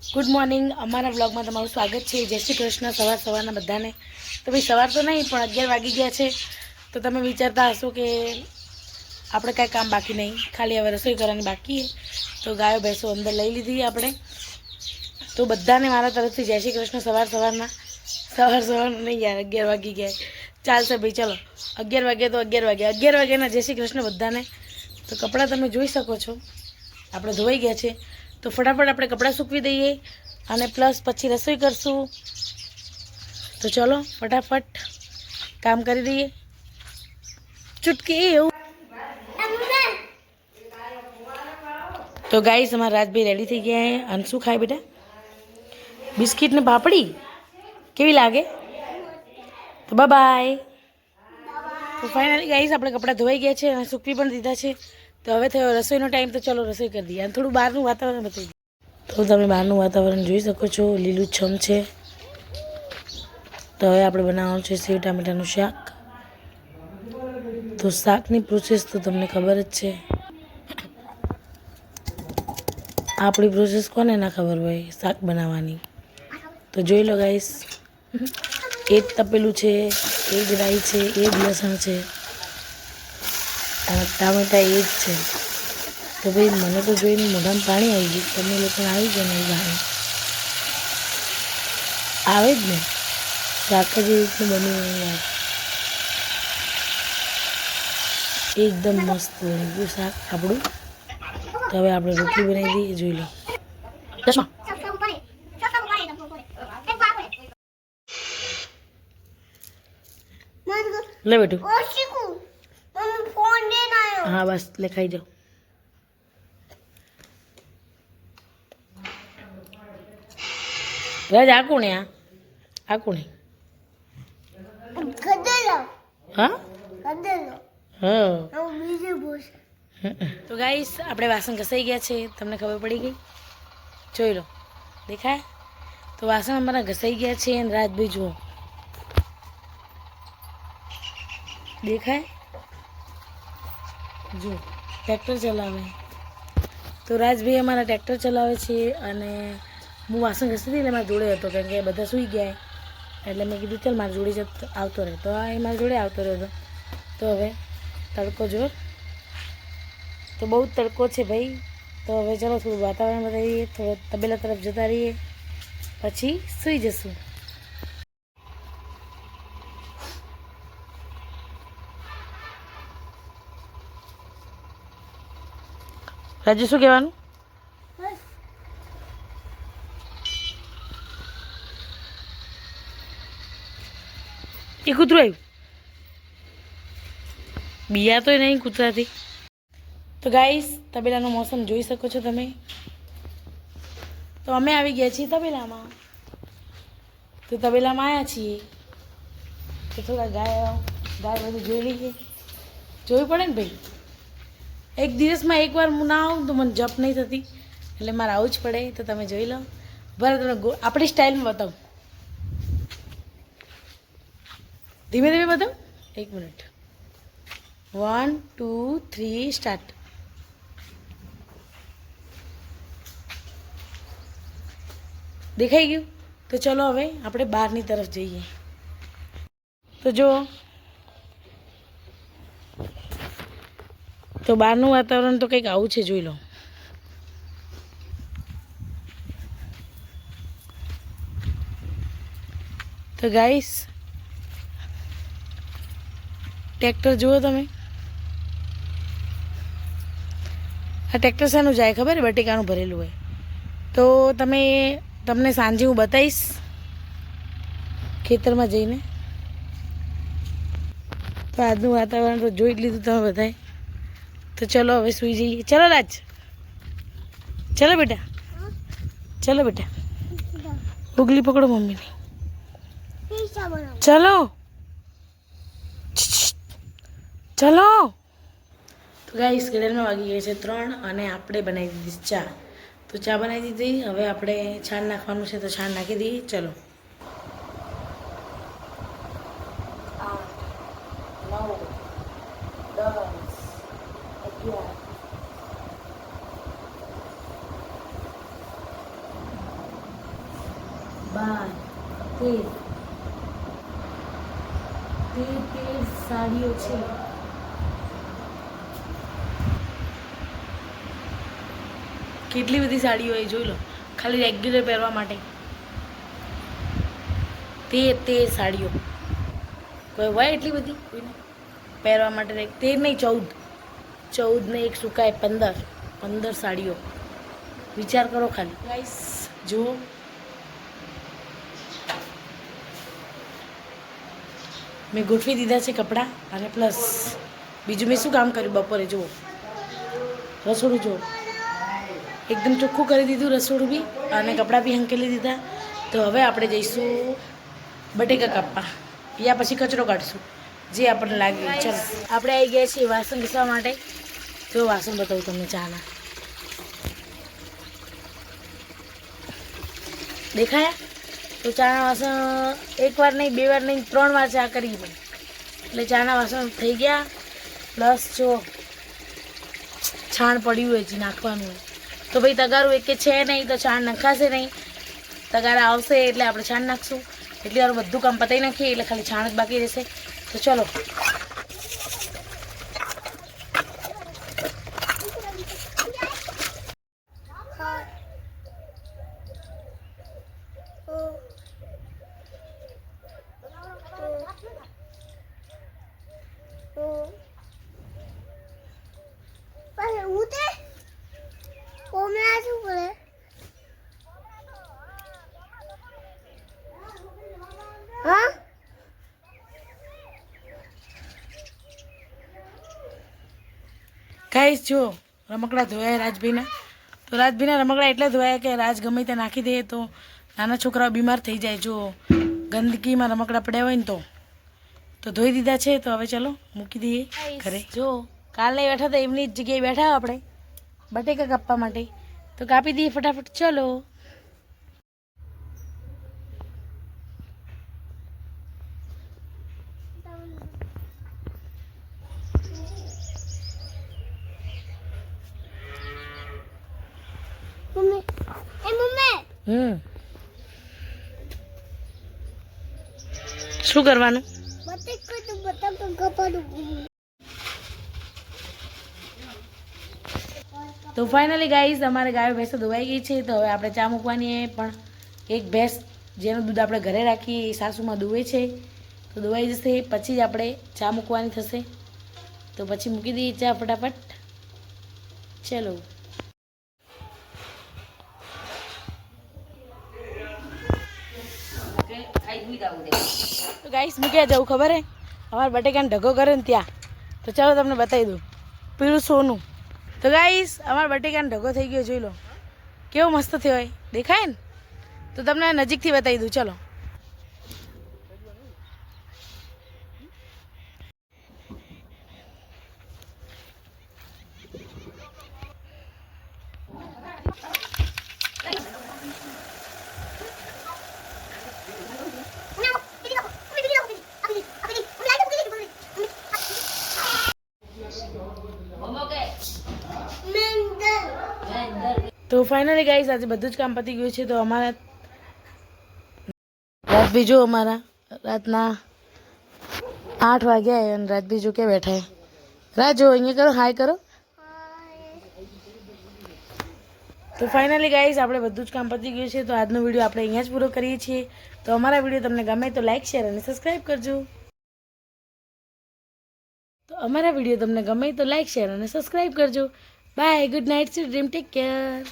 Good morning અમારા વ્લોગમાં તમારું સ્વાગત છે। જય શ્રી કૃષ્ણ। સવારના બધાને। તો ભાઈ સવાર તો નહીં પણ 11 વાગી ગયા છે। તો તમે વિચારતા હશો કે આપણે કાંઈ કામ બાકી નહીં, ખાલી હવે રસોઈ કરવાની બાકી છે। તો ગાયો ભેંસો અંદર લઈ લીધી આપણે। તો બધાને મારા તરફથી જય શ્રી કૃષ્ણ। સવારના નહીં યાર, 11 વાગી ગયા। ચાલશે ભાઈ, ચલો 11 વાગે તો 11 વાગે, 11 વાગ્યાના જય શ્રી કૃષ્ણ બધાને। તો કપડાં તમે જોઈ શકો છો આપણે ધોવાઈ ગયા છે। તો ફટાફટ આપણે કપડાં સૂકવી દઈએ અને પ્લસ પછી રસોઈ કરશું। તો ચલો ફટાફટ કામ કરી દઈએ। ચૂટકી એવું। તો ગાઈસ અમારા રાજભાઈ રેડી થઈ ગયા છે। અને શું ખાય બેટા? બિસ્કિટ ને પાપડી કેવી લાગે? તો બાય। તો ફાઇનલી ગાઈસ આપણે કપડાં ધોવાઈ ગયા છે અને સૂકવી પણ દીધા છે। તો હવે થયો રસોઈનો ટાઈમ। તો ચલો રસોઈ કરી દઈએ અને થોડું બહારનું વાતાવરણ બતાવી દઈએ। તો તમે બહારનું વાતાવરણ જોઈ શકો છો, લીલુંછમ છે। તો હવે આપણે બનાવવાનું છે સેવ ટામેટાનું શાક। તો શાકની પ્રોસેસ તો તમને ખબર જ છે। આપણી પ્રોસેસ કોને ના ખબર હોય શાક બનાવવાની? તો જોઈ લો ગાઈસ, એ જ તપેલું છે, એ જ રાઈ છે, એ જ લસણ છે અને ટામેટા એ જ છે। તો ભાઈ મને તો જોઈને મોઢામાં પાણી આવી ગયું। તમને લોકોને આવી જાય ને એ પાણી આવે જ ને। શાક જ એવી રીતનું બન્યું યાર, એકદમ મસ્ત બની ગયું શાક આપણું। તો હવે આપણે રોટલી બનાવી દઈએ, જોઈ લો। લે બેટું, હા બસ લે ખાઈ જાઓ। રાજ આ કોણે? આ કોણે? હા હા। તો ગાઈસ આપણે વાસણ ઘસાઈ ગયા છે, તમને ખબર પડી ગઈ? જોઈ લો, દેખાય? તો વાસણ અમારા ઘસાઈ ગયા છે અને રાજભાઈ જુઓ, દેખાય? જો ટ્રેક્ટર ચલાવે। તો રાજભાઈ અમારા ટ્રેક્ટર ચલાવે છે અને હું વાસણ ઘસી હતી એટલે મારા જોડે હતો, કારણ કે બધા સૂઈ ગયા એટલે મેં કીધું ચાલ મારા જોડે આવતો રહે। તો એ મારા જોડે આવતો રહ્યો હતો। તો હવે તડકો જો, તો બહુ જ તડકો છે ભાઈ। તો હવે ચલો થોડું વાતાવરણ બતાવીએ, થોડો તબેલા તરફ જતા રહીએ, પછી સૂઈ જશું। રાજુ શું કહેવાનું? એ કૂતરું આવ્યું, બિયા તો નહીં કૂતરાથી। તો ગાઈસ તબેલાનો મોસમ જોઈ શકો છો તમે। તો અમે આવી ગયા છીએ તબેલામાં। તો તબેલામાં આવ્યા છીએ તો થોડા ગાય બધું જોઈ લઈએ, જોવું પડે ને ભાઈ। એક દિવસમાં એકવાર હું ના આવું તો મને જપ નહીં થતી, એટલે મારે આવું જ પડે। તો તમે જોઈ લો, બરાબર તમને આપણી સ્ટાઇલમાં બતાવું, ધીમે ધીમે બતાવું। 1 મિનિટ, 1 2 3 સ્ટાર્ટ। દેખાઈ ગયું? તો ચલો હવે આપણે બહારની તરફ જઈએ। તો જો, તો બહારનું વાતાવરણ તો કંઈક આવું છે, જોઈ લો। તો ગાઈસ ટ્રેક્ટર જુઓ તમે, આ ટ્રેક્ટર શાનું જાય ખબર? બટેકાનું ભરેલું હોય। તો તમને સાંજે હું બતાવીશ ખેતરમાં જઈને। તો આજનું વાતાવરણ તો જોઈ જ લીધું તમે બધાએ। તો ચલો હવે સૂઈ જઈએ। ચલો રાજ, ચલો બેટા, ચલો બેટા, ઉગલી પકડો મમ્મીની, ચલો ચલો। તો ગાઈસ ઘડિયાળમાં વાગી ગયા છે 3 અને આપણે બનાવી દીધી ચા। તો ચા બનાવી દીધી, હવે આપણે છાણ નાખવાનું છે, તો છાણ નાખી દઈએ। ચલો 8 9 10 11 12 13 સાડીઓ છે. કેટલી બધી સાડીઓ એ જોઈ લો, ખાલી રેગ્યુલર પહેરવા માટે 13 સાડીઓ. કોઈ હોય એટલી બધી કોઈને પહેરવા માટે? 13 નહીં, 14 ને એક સુકાય 15 સાડીઓ. વિચાર કરો ખાલી ગાઈસ. જુઓ, મેં ગોઠવી દીધા છે કપડાં. અને પ્લસ બીજું મેં શું કામ કર્યું બપોરે? જુઓ, રસોડું જુઓ, એકદમ ચોખ્ખું કરી દીધું રસોડું બી, અને કપડાં બી હંકેલી દીધા. તો હવે આપણે જઈશું બટેકા કાપવા, યા પછી કચરો કાઢશું, જે આપણને લાગે. ચાલો, આપણે આવી ગયા છીએ વાસણ ઘસવા માટે. તો વાસણ બતાવું તમને. ચાના દેખાયા? તો ચાના વાસણ એક વાર નહીં, 2 વાર નહીં, 3 વાર ચા કરી પડે. એટલે ચાના વાસણ થઈ ગયા. પ્લસ જો છાણ પડ્યું હોય છે, નાખવાનું હોય. તો ભાઈ તગારું એક કે છે નહીં, તો છાણ નખાશે નહીં. તગારા આવશે એટલે આપણે છાણ નાખશું. એટલી વાર બધું કામ પતાવી નાખીએ, એટલે ખાલી છાણ જ બાકી રહેશે. તો ચલો. ગાઈસ જો રમકડા ધોયા રાજભાઈના. તો રાજભાઈના રમકડા એટલા ધોયા કે રાજ ગમે ત્યાં નાખી દે તો નાના છોકરાઓ બીમાર થઈ જાય. જો ગંદકીમાં રમકડા પડ્યા હોય ને તો ધોઈ દીધા છે. તો હવે ચલો મૂકી દઈએ ઘરે. જો કાલે બેઠા હતા એમની જ જગ્યાએ બેઠા આપણે બટેકા કાપવા માટે. તો કાપી દઈએ ફટાફટ. ચલો. શું કરવાનું? તો ફાઇનલી ગાઈઝ અમારે ગાયો ભેંસો ધોવાઈ ગઈ છે. તો હવે આપણે ચા મૂકવાની. પણ એક ભેંસ જેનું દૂધ આપણે ઘરે રાખીએ એ સાસુમાં દુવે છે. તો દોવાઈ જશે પછી જ આપણે ચા મૂકવાની થશે. તો પછી મૂકી દઈએ ચા ફટાફટ. ચલો. તો ગાઈસ મૂક્યા જવું ખબર હે? અમારે બટેકાને ઢગો કરે ને ત્યાં. તો ચાલો તમને બતાવી દઉં. પીળું સોનું. તો ગાઈસ અમારા બટેકાનો ઢગો થઈ ગયો. જોઈ લો કેવો મસ્ત થયો હોય. દેખાય ને? તો તમને નજીકથી બતાવી દઉં. ચલો. તો ફાઇનલી ગાઈસ આજે બધું જ કામ પતી ગયું છે. તો અમારા રાજભાઈ જો અમારા રાતના 8 વાગ્યા અને રાજભાઈ જો ક્યાં બેઠા. રાજ જો અહીંયા કરો, હાય કરો. તો ફાઇનલી ગાઈસ આપણે બધું જ કામ પતી ગયું છે. તો આજનો વિડીયો આપણે અહીંયા જ પૂરો કરીએ છીએ. તો અમારા વિડીયો તમને ગમે તો લાઈક, શેર અને સબસ્ક્રાઈબ કરજો. Bye. Good night, dream, take care.